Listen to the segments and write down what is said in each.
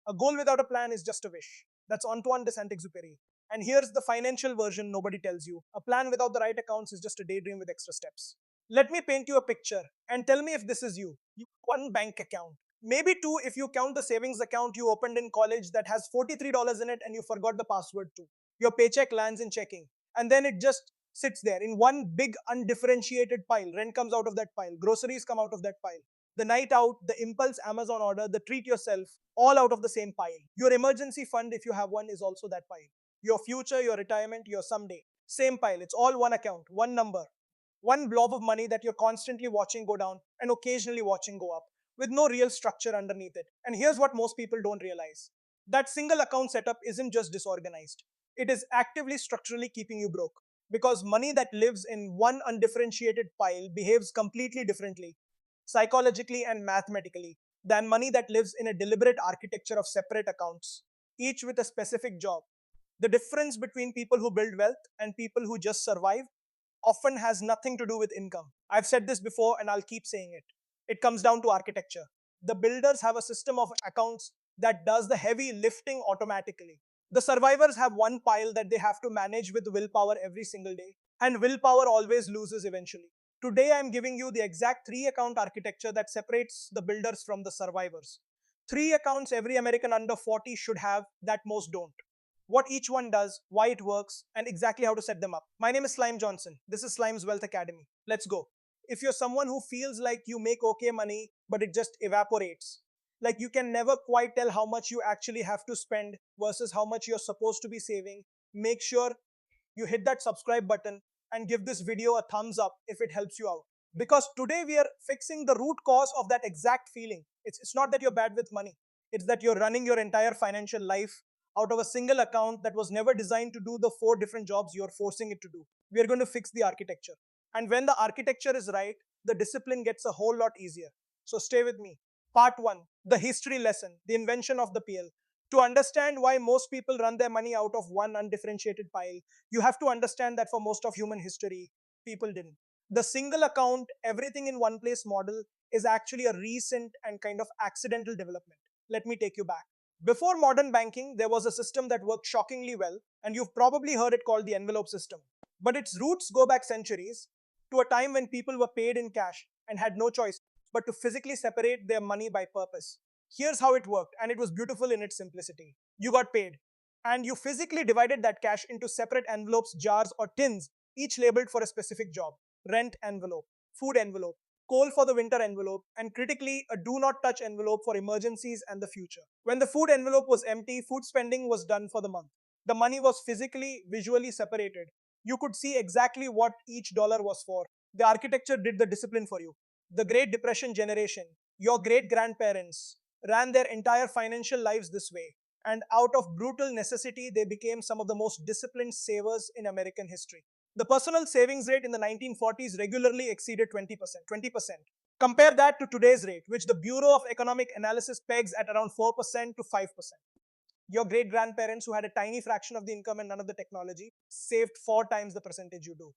A goal without a plan is just a wish. That's Antoine de Saint-Exupéry. And here's the financial version nobody tells you. A plan without the right accounts is just a daydream with extra steps. Let me paint you a picture and tell me if this is you. You have one bank account. Maybe two if you count the savings account you opened in college that has $43 in it and you forgot the password too. Your paycheck lands in checking and then it just sits there in one big undifferentiated pile. Rent comes out of that pile, groceries come out of that pile. The night out, the impulse Amazon order, the treat yourself, all out of the same pile. Your emergency fund, if you have one, is also that pile. Your future, your retirement, your someday, same pile. It's all one account, one number, one blob of money that you're constantly watching go down and occasionally watching go up with no real structure underneath it. And here's what most people don't realize. That single account setup isn't just disorganized. It is actively structurally keeping you broke because money that lives in one undifferentiated pile behaves completely differently, psychologically and mathematically, than money that lives in a deliberate architecture of separate accounts, each with a specific job. The difference between people who build wealth and people who just survive often has nothing to do with income. I've said this before and I'll keep saying it. It comes down to architecture. The builders have a system of accounts that does the heavy lifting automatically. The survivors have one pile that they have to manage with willpower every single day, and willpower always loses eventually. Today, I'm giving you the exact three account architecture that separates the builders from the survivors. Three accounts every American under 40 should have that most don't. What each one does, why it works, and exactly how to set them up. My name is Slime Johnson. This is Slime's Wealth Academy. Let's go. If you're someone who feels like you make okay money, but it just evaporates, like you can never quite tell how much you actually have to spend versus how much you're supposed to be saving, make sure you hit that subscribe button and give this video a thumbs up if it helps you out. Because today we are fixing the root cause of that exact feeling. It's not that you're bad with money. It's that you're running your entire financial life out of a single account that was never designed to do the 4 different jobs you're forcing it to do. We are going to fix the architecture. And when the architecture is right, the discipline gets a whole lot easier. So stay with me. Part 1, the history lesson, the invention of the PL. To understand why most people run their money out of one undifferentiated pile, you have to understand that for most of human history, people didn't. The single account, everything in one place model is actually a recent and kind of accidental development. Let me take you back. Before modern banking, there was a system that worked shockingly well, and you've probably heard it called the envelope system. But its roots go back centuries to a time when people were paid in cash and had no choice but to physically separate their money by purpose. Here's how it worked, and it was beautiful in its simplicity. You got paid, and you physically divided that cash into separate envelopes, jars, or tins, each labeled for a specific job. Rent envelope, food envelope, coal for the winter envelope, and critically, a do not touch envelope for emergencies and the future. When the food envelope was empty, food spending was done for the month. The money was physically, visually separated. You could see exactly what each dollar was for. The architecture did the discipline for you. The Great Depression generation, your great grandparents, ran their entire financial lives this way. And out of brutal necessity, they became some of the most disciplined savers in American history. The personal savings rate in the 1940s regularly exceeded 20%. 20%. Compare that to today's rate, which the Bureau of Economic Analysis pegs at around 4% to 5%. Your great grandparents, who had a tiny fraction of the income and none of the technology, saved 4 times the percentage you do.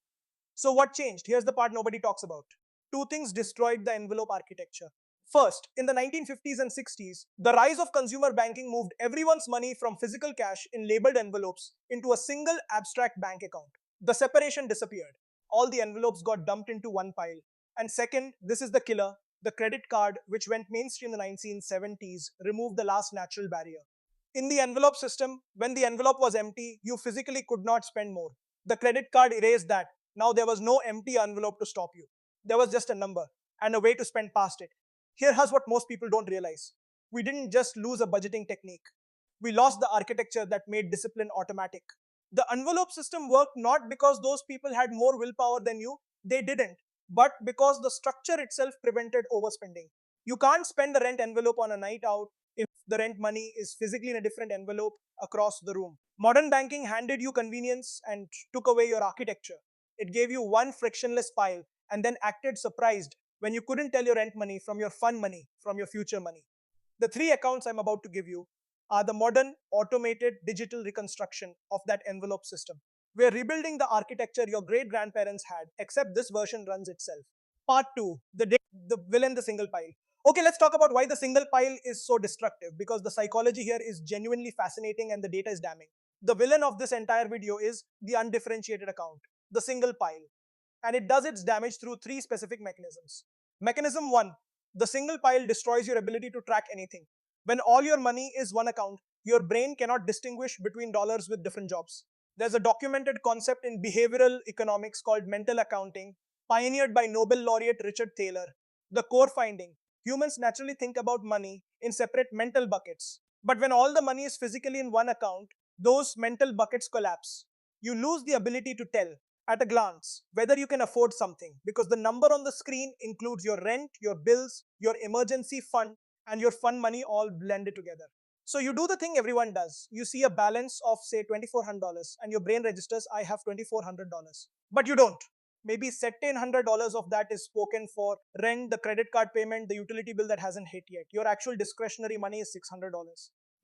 So, what changed? Here's the part nobody talks about. Two things destroyed the envelope architecture. First, in the 1950s and 60s, the rise of consumer banking moved everyone's money from physical cash in labeled envelopes into a single abstract bank account. The separation disappeared. All the envelopes got dumped into one pile. And second, this is the killer, the credit card, which went mainstream in the 1970s, removed the last natural barrier. In the envelope system, when the envelope was empty, you physically could not spend more. The credit card erased that. Now there was no empty envelope to stop you. There was just a number and a way to spend past it. Here's what most people don't realize. We didn't just lose a budgeting technique. We lost the architecture that made discipline automatic. The envelope system worked not because those people had more willpower than you, they didn't, but because the structure itself prevented overspending. You can't spend the rent envelope on a night out if the rent money is physically in a different envelope across the room. Modern banking handed you convenience and took away your architecture. It gave you one frictionless pile and then acted surprised when you couldn't tell your rent money from your fun money, from your future money. The three accounts I'm about to give you are the modern automated digital reconstruction of that envelope system. We're rebuilding the architecture your great grandparents had, except this version runs itself. Part 2, the will and the single pile. Okay, let's talk about why the single pile is so destructive, because the psychology here is genuinely fascinating and the data is damning. The villain of this entire video is the undifferentiated account, the single pile, and it does its damage through three specific mechanisms. Mechanism 1, the single pile destroys your ability to track anything. When all your money is one account, your brain cannot distinguish between dollars with different jobs. There's a documented concept in behavioral economics called mental accounting, pioneered by Nobel laureate Richard Thaler. The core finding: humans naturally think about money in separate mental buckets. But when all the money is physically in one account, those mental buckets collapse. You lose the ability to tell at a glance whether you can afford something, because the number on the screen includes your rent, your bills, your emergency fund, and your fun money all blended together. So you do the thing everyone does. You see a balance of say $2,400 and your brain registers, I have $2,400. But you don't. Maybe $1,700 of that is spoken for rent, the credit card payment, the utility bill that hasn't hit yet. Your actual discretionary money is $600.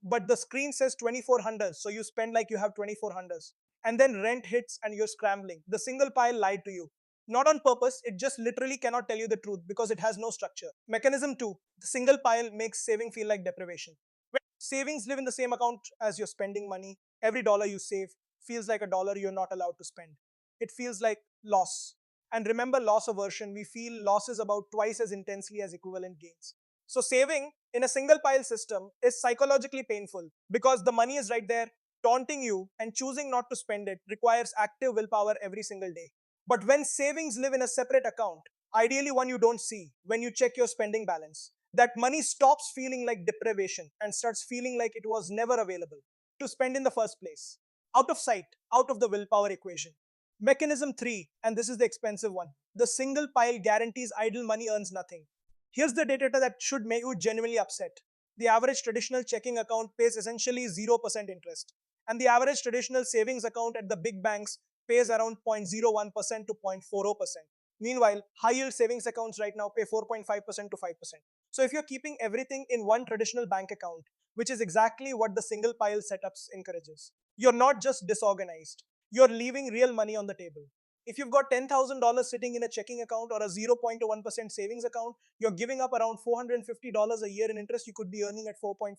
But the screen says 2,400, so you spend like you have 2,400. And then rent hits and you're scrambling. The single pile lied to you. Not on purpose, it just literally cannot tell you the truth because it has no structure. Mechanism 2, the single pile makes saving feel like deprivation. When savings live in the same account as your spending money, every dollar you save feels like a dollar you're not allowed to spend. It feels like loss. And remember loss aversion, we feel losses about twice as intensely as equivalent gains. So saving in a single pile system is psychologically painful because the money is right there taunting you, and choosing not to spend it requires active willpower every single day. But when savings live in a separate account, ideally one you don't see, when you check your spending balance, that money stops feeling like deprivation and starts feeling like it was never available to spend in the first place. Out of sight, out of the willpower equation. Mechanism 3, and this is the expensive one. The single pile guarantees idle money earns nothing. Here's the data that should make you genuinely upset. The average traditional checking account pays essentially 0% interest, and the average traditional savings account at the big banks pays around 0.01% to 0.40%. Meanwhile, high yield savings accounts right now pay 4.5% to 5%. So if you're keeping everything in one traditional bank account, which is exactly what the single pile setups encourages, you're not just disorganized, you're leaving real money on the table. If you've got $10,000 sitting in a checking account or a 0.1% savings account, you're giving up around $450 a year in interest you could be earning at 4.5%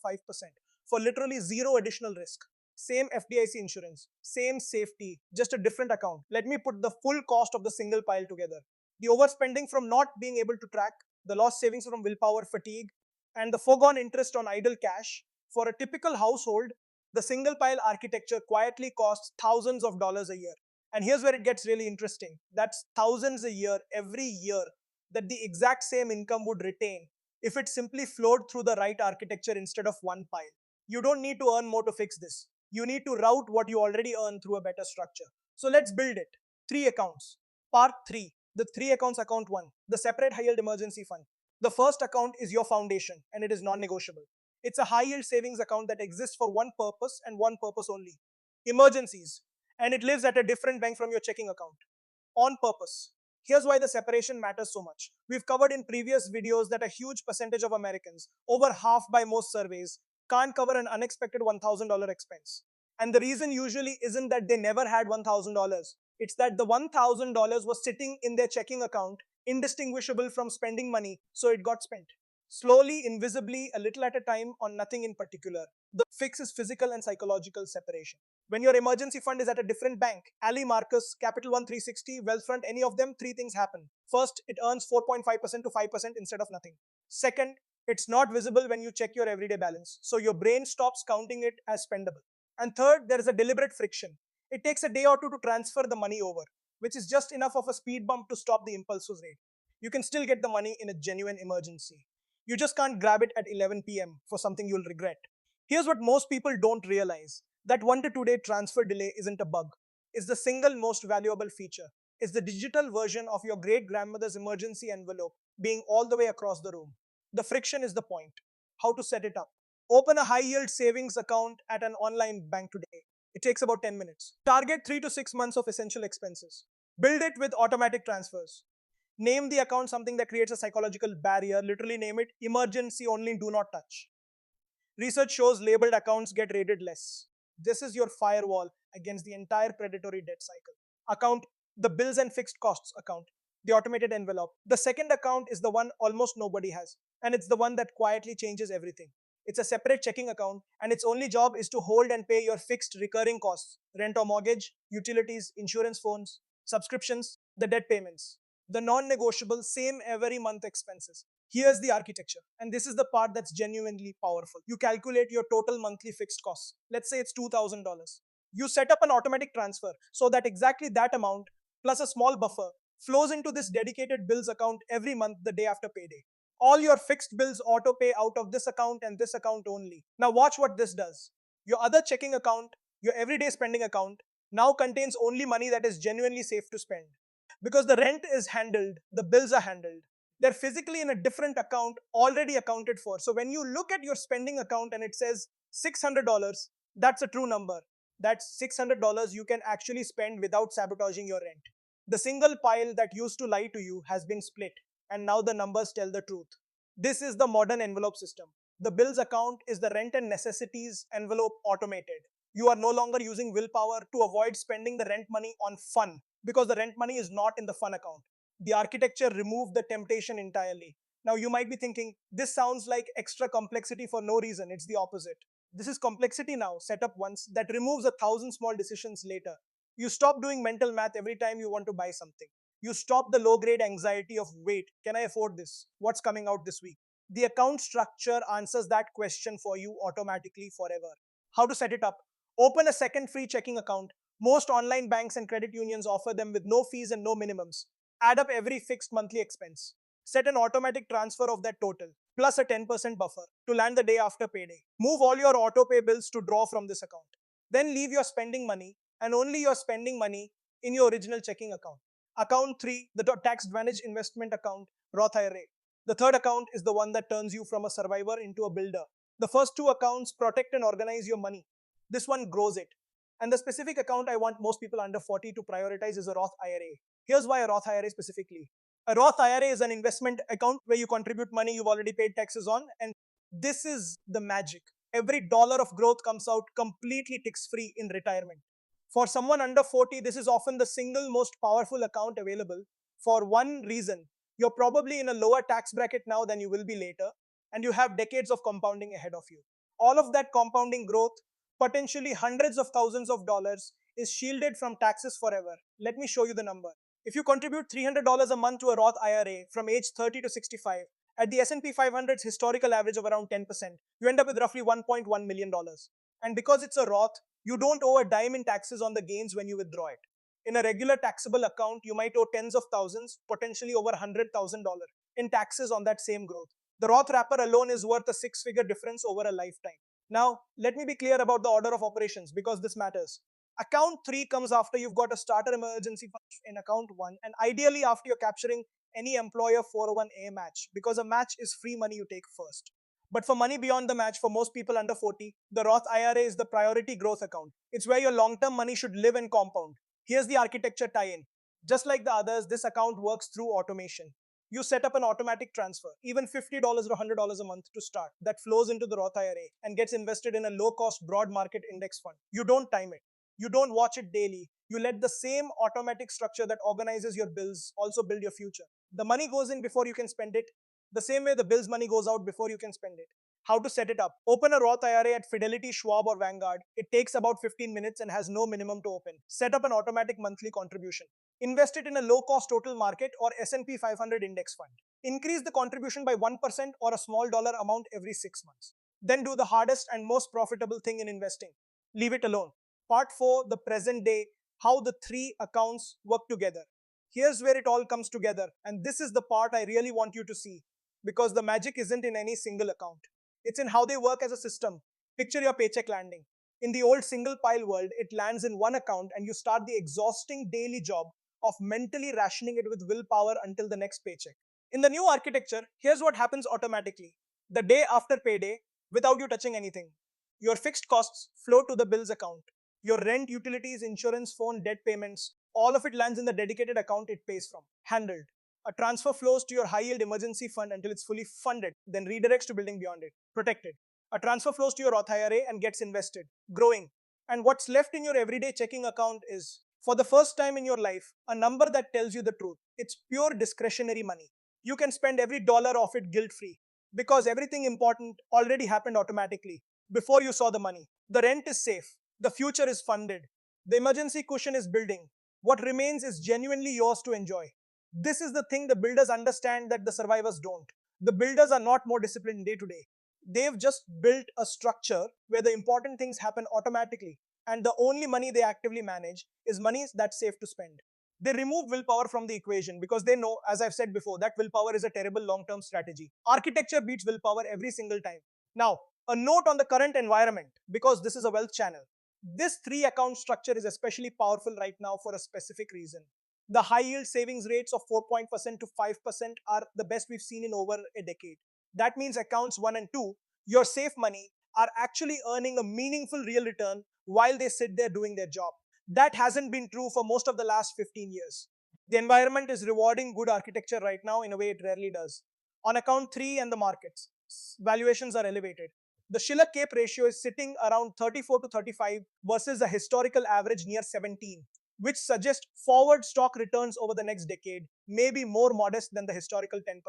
for literally zero additional risk. Same FDIC insurance, same safety, just a different account. Let me put the full cost of the single pile together. The overspending from not being able to track, the lost savings from willpower fatigue, and the foregone interest on idle cash. For a typical household, the single pile architecture quietly costs thousands of dollars a year. And here's where it gets really interesting. That's thousands a year, every year, that the exact same income would retain if it simply flowed through the right architecture instead of one pile. You don't need to earn more to fix this. You need to route what you already earn through a better structure. So let's build it. Three accounts. Part 3, the three accounts. Account 1, the separate high yield emergency fund. The first account is your foundation and it is non-negotiable. It's a high yield savings account that exists for one purpose and one purpose only: emergencies. And it lives at a different bank from your checking account. On purpose. Here's why the separation matters so much. We've covered in previous videos that a huge percentage of Americans, over half by most surveys, can't cover an unexpected $1,000 expense. And the reason usually isn't that they never had $1,000. It's that the $1,000 was sitting in their checking account, indistinguishable from spending money, so it got spent. Slowly, invisibly, a little at a time, on nothing in particular. The fix is physical and psychological separation. When your emergency fund is at a different bank, Ali, Marcus, Capital One 360, Wealthfront, any of them, three things happen. First, it earns 4.5% to 5% instead of nothing. Second, it's not visible when you check your everyday balance, so your brain stops counting it as spendable. And third, there is a deliberate friction. It takes a day or two to transfer the money over, which is just enough of a speed bump to stop the impulsive rate. You can still get the money in a genuine emergency. You just can't grab it at 11 p.m. for something you'll regret. Here's what most people don't realize: that 1 to 2 day transfer delay isn't a bug. It's the single most valuable feature. It's the digital version of your great grandmother's emergency envelope being all the way across the room. The friction is the point. How to set it up. Open a high yield savings account at an online bank today. It takes about 10 minutes. Target 3 to 6 months of essential expenses. Build it with automatic transfers. Name the account something that creates a psychological barrier. Literally name it emergency only, do not touch. Research shows labeled accounts get rated less. This is your firewall against the entire predatory debt cycle. Account, the bills and fixed costs account, the automated envelope. The second account is the one almost nobody has. And it's the one that quietly changes everything. It's a separate checking account, and its only job is to hold and pay your fixed recurring costs: rent or mortgage, utilities, insurance, phones, subscriptions, the debt payments, the non negotiable, same every month expenses. Here's the architecture, and this is the part that's genuinely powerful. You calculate your total monthly fixed costs. Let's say it's $2,000. You set up an automatic transfer so that exactly that amount plus a small buffer flows into this dedicated bills account every month the day after payday. All your fixed bills auto pay out of this account and this account only. Now watch what this does. Your other checking account, your everyday spending account, now contains only money that is genuinely safe to spend. Because the rent is handled, the bills are handled. They're physically in a different account, already accounted for. So when you look at your spending account and it says $600, that's a true number. That's $600 you can actually spend without sabotaging your rent. The single pile that used to lie to you has been split, and now the numbers tell the truth. This is the modern envelope system. The bills account is the rent and necessities envelope automated. You are no longer using willpower to avoid spending the rent money on fun, because the rent money is not in the fun account. The architecture removed the temptation entirely. Now you might be thinking, this sounds like extra complexity for no reason. It's the opposite. This is complexity now, set up once, that removes 1,000 small decisions later. You stop doing mental math every time you want to buy something. You stop the low grade anxiety of, wait, can I afford this? What's coming out this week? The account structure answers that question for you automatically forever. How to set it up? Open a second free checking account. Most online banks and credit unions offer them with no fees and no minimums. Add up every fixed monthly expense. Set an automatic transfer of that total, plus a 10% buffer, to land the day after payday. Move all your auto pay bills to draw from this account. Then leave your spending money, and only your spending money, in your original checking account. Account 3, the tax advantage investment account, Roth IRA. The third account is the one that turns you from a survivor into a builder. The first two accounts protect and organize your money. This one grows it. And the specific account I want most people under 40 to prioritize is a Roth IRA. Here's why a Roth IRA specifically. A Roth IRA is an investment account where you contribute money you've already paid taxes on, and this is the magic. Every dollar of growth comes out completely tax-free in retirement. For someone under 40, this is often the single most powerful account available for one reason. You're probably in a lower tax bracket now than you will be later, and you have decades of compounding ahead of you. All of that compounding growth, potentially hundreds of thousands of dollars, is shielded from taxes forever. Let me show you the number. If you contribute $300 a month to a Roth IRA from age 30 to 65, at the S&P 500's historical average of around 10%, you end up with roughly $1.1 million. And because it's a Roth, you don't owe a dime in taxes on the gains when you withdraw it. In a regular taxable account, you might owe tens of thousands, potentially over $100,000 in taxes on that same growth. The Roth wrapper alone is worth a six-figure difference over a lifetime. Now, let me be clear about the order of operations because this matters. Account 3 comes after you've got a starter emergency fund in account 1, and ideally after you're capturing any employer 401(a) match, because a match is free money you take first. But for money beyond the match, for most people under 40, the Roth IRA is the priority growth account. It's where your long-term money should live and compound. Here's the architecture tie-in. Just like the others, this account works through automation. You set up an automatic transfer, even $50 or $100 a month to start, that flows into the Roth IRA and gets invested in a low-cost broad market index fund. You don't time it. You don't watch it daily. You let the same automatic structure that organizes your bills also build your future. The money goes in before you can spend it, the same way the bills money goes out before you can spend it. How to set it up? Open a Roth IRA at Fidelity, Schwab, or Vanguard. It takes about 15 minutes and has no minimum to open. Set up an automatic monthly contribution. Invest it in a low-cost total market or S&P 500 index fund. Increase the contribution by 1% or a small dollar amount every 6 months. Then do the hardest and most profitable thing in investing. Leave it alone. Part 4, the present day, how the three accounts work together. Here's where it all comes together, and this is the part I really want you to see, because the magic isn't in any single account. It's in how they work as a system. Picture your paycheck landing. In the old single pile world, it lands in one account and you start the exhausting daily job of mentally rationing it with willpower until the next paycheck. In the new architecture, here's what happens automatically. The day after payday, without you touching anything, your fixed costs flow to the bills account. Your rent, utilities, insurance, phone, debt payments, all of it lands in the dedicated account it pays from. Handled. A transfer flows to your high-yield emergency fund until it's fully funded, then redirects to building beyond it. Protected. A transfer flows to your Roth IRA and gets invested. Growing. And what's left in your everyday checking account is, for the first time in your life, a number that tells you the truth. It's pure discretionary money. You can spend every dollar of it guilt-free. because everything important already happened automatically before you saw the money. The rent is safe, the future is funded, the emergency cushion is building. What remains is genuinely yours to enjoy. This is the thing the builders understand that the survivors don't. The builders are not more disciplined day to day. They've just built a structure where the important things happen automatically, and the only money they actively manage is money that's safe to spend. They remove willpower from the equation because they know, as I've said before, that willpower is a terrible long term strategy. Architecture beats willpower every single time. Now, a note on the current environment, because this is a wealth channel. This three account structure is especially powerful right now for a specific reason. The high yield savings rates of 4% to 5% are the best we've seen in over a decade. That means accounts 1 and 2, your safe money, are actually earning a meaningful real return while they sit there doing their job. That hasn't been true for most of the last 15 years. The environment is rewarding good architecture right now in a way it rarely does. On account 3 and the markets, valuations are elevated. The Schiller Cape ratio is sitting around 34 to 35 versus a historical average near 17, which suggests forward stock returns over the next decade may be more modest than the historical 10%.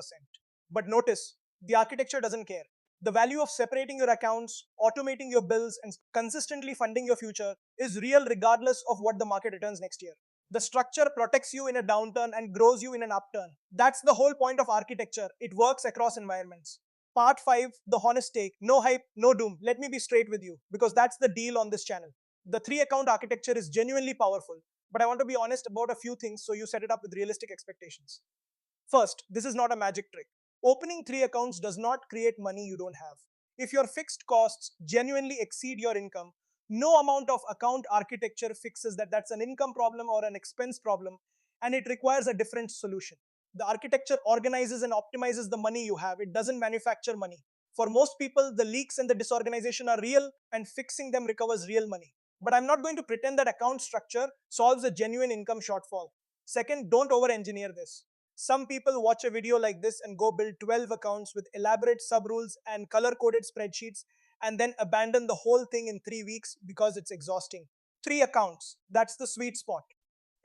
But notice, the architecture doesn't care. The value of separating your accounts, automating your bills, and consistently funding your future is real regardless of what the market returns next year. The structure protects you in a downturn and grows you in an upturn. That's the whole point of architecture. It works across environments. Part 5, the honest take. No hype, no doom. Let me be straight with you because that's the deal on this channel. The three account architecture is genuinely powerful, but I want to be honest about a few things so you set it up with realistic expectations. First, this is not a magic trick. Opening three accounts does not create money you don't have. If your fixed costs genuinely exceed your income, no amount of account architecture fixes that. That's an income problem or an expense problem, and it requires a different solution. The architecture organizes and optimizes the money you have, it doesn't manufacture money. For most people, the leaks and the disorganization are real, and fixing them recovers real money. But I'm not going to pretend that account structure solves a genuine income shortfall. Second, don't over engineer this. Some people watch a video like this and go build 12 accounts with elaborate sub-rules and color-coded spreadsheets and then abandon the whole thing in 3 weeks because it's exhausting. 3 accounts, that's the sweet spot.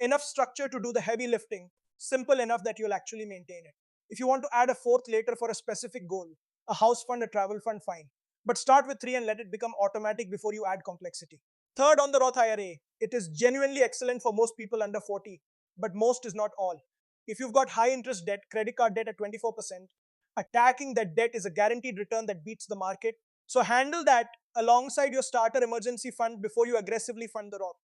Enough structure to do the heavy lifting, simple enough that you'll actually maintain it. If you want to add a fourth later for a specific goal, a house fund, a travel fund, fine. But start with 3 and let it become automatic before you add complexity. Third, on the Roth IRA, it is genuinely excellent for most people under 40, but most is not all. If you've got high interest debt, credit card debt at 24%, attacking that debt is a guaranteed return that beats the market. So handle that alongside your starter emergency fund before you aggressively fund the Roth.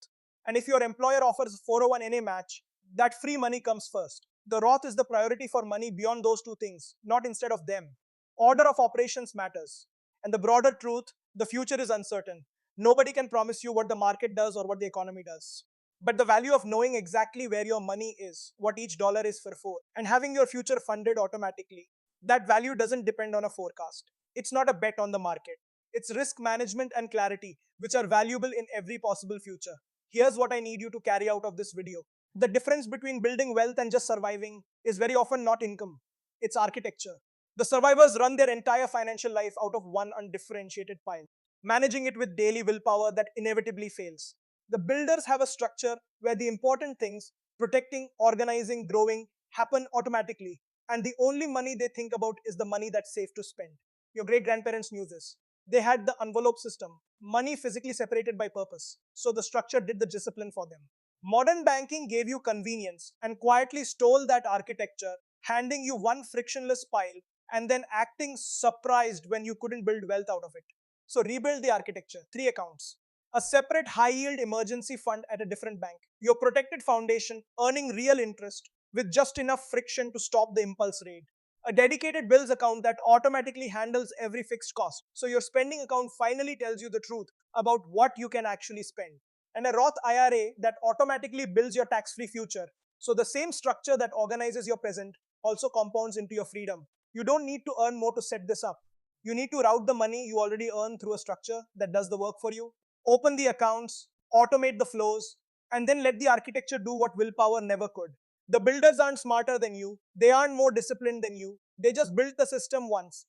And if your employer offers a 401(k) match, that free money comes first. The Roth is the priority for money beyond those two things, not instead of them. Order of operations matters. And the broader truth, the future is uncertain. Nobody can promise you what the market does or what the economy does. But the value of knowing exactly where your money is, what each dollar is for, and having your future funded automatically, that value doesn't depend on a forecast. It's not a bet on the market. It's risk management and clarity, which are valuable in every possible future. Here's what I need you to carry out of this video. The difference between building wealth and just surviving is very often not income, it's architecture. The survivors run their entire financial life out of one undifferentiated pile, managing it with daily willpower that inevitably fails. The builders have a structure where the important things, protecting, organizing, growing, happen automatically, and the only money they think about is the money that's safe to spend. Your great grandparents knew this. They had the envelope system, money physically separated by purpose, so the structure did the discipline for them. Modern banking gave you convenience and quietly stole that architecture, handing you one frictionless pile and then acting surprised when you couldn't build wealth out of it. So rebuild the architecture. 3 accounts. A separate high-yield emergency fund at a different bank. Your protected foundation earning real interest with just enough friction to stop the impulse raid. A dedicated bills account that automatically handles every fixed cost. So your spending account finally tells you the truth about what you can actually spend. And a Roth IRA that automatically builds your tax-free future. So the same structure that organizes your present also compounds into your freedom. You don't need to earn more to set this up. You need to route the money you already earn through a structure that does the work for you. Open the accounts, automate the flows, and then let the architecture do what willpower never could. The builders aren't smarter than you, they aren't more disciplined than you, they just built the system once,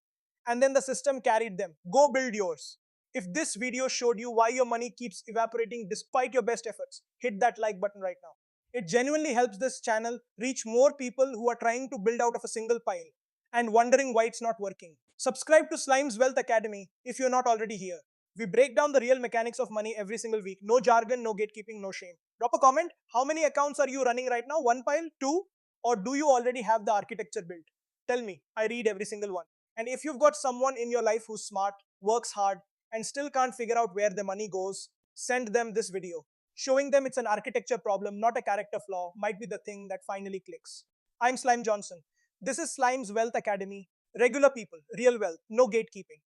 and then the system carried them. Go build yours. If this video showed you why your money keeps evaporating despite your best efforts, hit that like button right now. It genuinely helps this channel reach more people who are trying to build out of a single pile. and wondering why it's not working. Subscribe to Slime's Wealth Academy if you're not already here. We break down the real mechanics of money every single week. No jargon, no gatekeeping, no shame. Drop a comment. How many accounts are you running right now? One pile? Two? Or do you already have the architecture built? Tell me. I read every single one. And if you've got someone in your life who's smart, works hard, and still can't figure out where the money goes, send them this video. Showing them it's an architecture problem, not a character flaw, might be the thing that finally clicks. I'm Slime Johnson. This is Slime's Wealth Academy. Regular people, real wealth, no gatekeeping.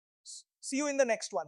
See you in the next one.